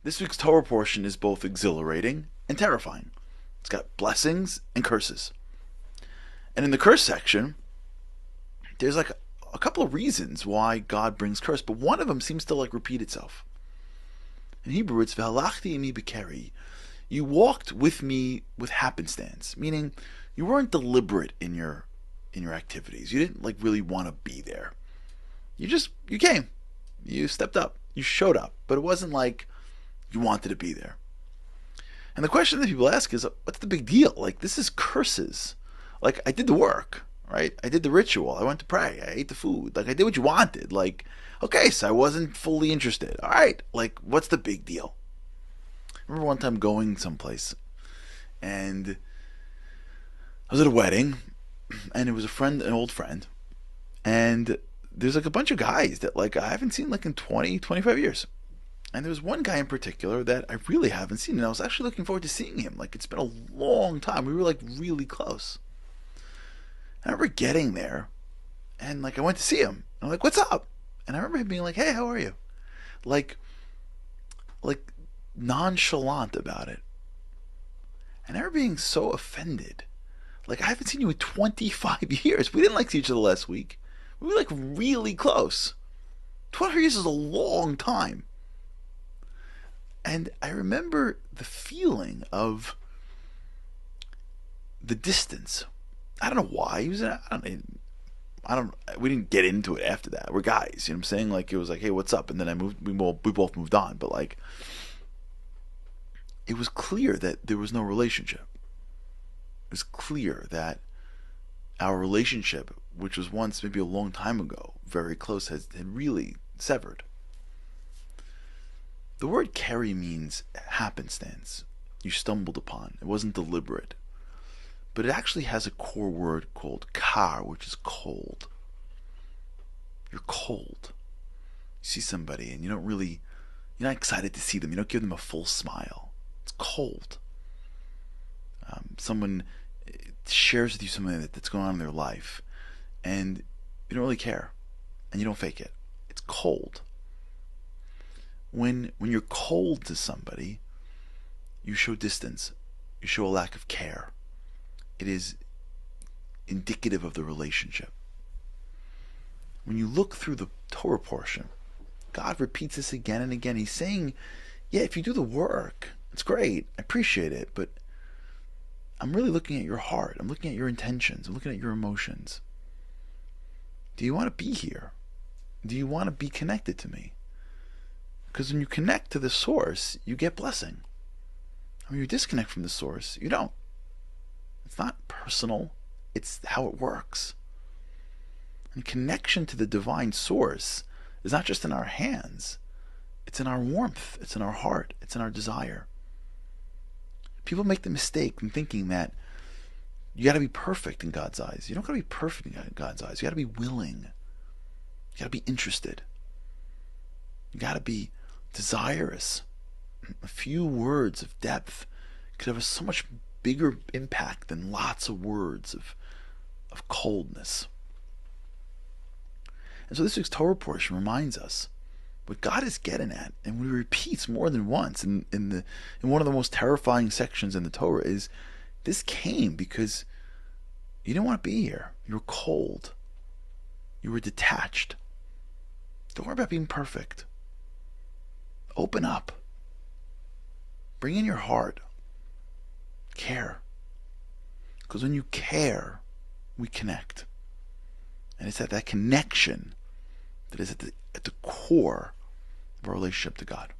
This week's Torah portion is both exhilarating and terrifying. It's got blessings and curses. And in the curse section, there's like a couple of reasons why God brings curse, but one of them seems to like repeat itself. In Hebrew, it's V'halachti imi b'keri. You walked with me with happenstance, meaning you weren't deliberate in your activities. You didn't like really want to be there. You came, you stepped up, you showed up, but it wasn't like you wanted to be there. And the question that people ask is, what's the big deal? Like, this is curses. Like, I did the work, right? I did the ritual. I went to pray. I ate the food. Like, I did what you wanted. Like, okay, so I wasn't fully interested. All right, like, what's the big deal? I remember one time going someplace, and I was at a wedding, and it was an old friend, and there's like a bunch of guys that like I haven't seen like in 20, 25 years. And there was one guy in particular that I really haven't seen, and I was actually looking forward to seeing him. Like, it's been a long time. We were like really close. And I remember getting there, and like I went to see him. And I'm like, "What's up?" And I remember him being like, "Hey, how are you?" Like, like nonchalant about it. And I remember being so offended. Like, I haven't seen you in 25 years. We didn't like see each other last week. We were like really close. 25 years is a long time. And I remember the feeling of the distance. I don't know why. He was. I don't. We didn't get into it after that. We're guys. You know what I'm saying? Like, it was like, hey, what's up? And then I moved. We both moved on. But like, it was clear that there was no relationship. It was clear that our relationship, which was once maybe a long time ago, very close, had really severed. The word carry means happenstance. You stumbled upon. It wasn't deliberate. But it actually has a core word called kar, which is cold. You're cold. You see somebody and you're not excited to see them. You don't give them a full smile. It's cold. Someone shares with you something that's going on in their life, and you don't really care, and you don't fake it. It's cold. When you're cold to somebody, you show distance. You show a lack of care. It is indicative of the relationship. When you look through the Torah portion, God repeats this again and again. He's saying, yeah, if you do the work, it's great. I appreciate it, but I'm really looking at your heart. I'm looking at your intentions. I'm looking at your emotions. Do you want to be here? Do you want to be connected to me? Because when you connect to the source, you get blessing. When you disconnect from the source, you don't. It's not personal. It's how it works. And connection to the divine source is not just in our hands. It's in our warmth. It's in our heart. It's in our desire. People make the mistake in thinking that you got to be perfect in God's eyes. You don't got to be perfect in God's eyes. You got to be willing. You got to be interested. You got to be desirous. A few words of depth could have so much bigger impact than lots of words of coldness. And so this week's Torah portion reminds us what God is getting at, and we repeats more than once in one of the most terrifying sections in the Torah is this came because you didn't want to be here. You were cold. You were detached. Don't worry about being perfect. Open up. Bring in your heart. Care. Because when you care, we connect. And it's that connection that is at the core of our relationship to God.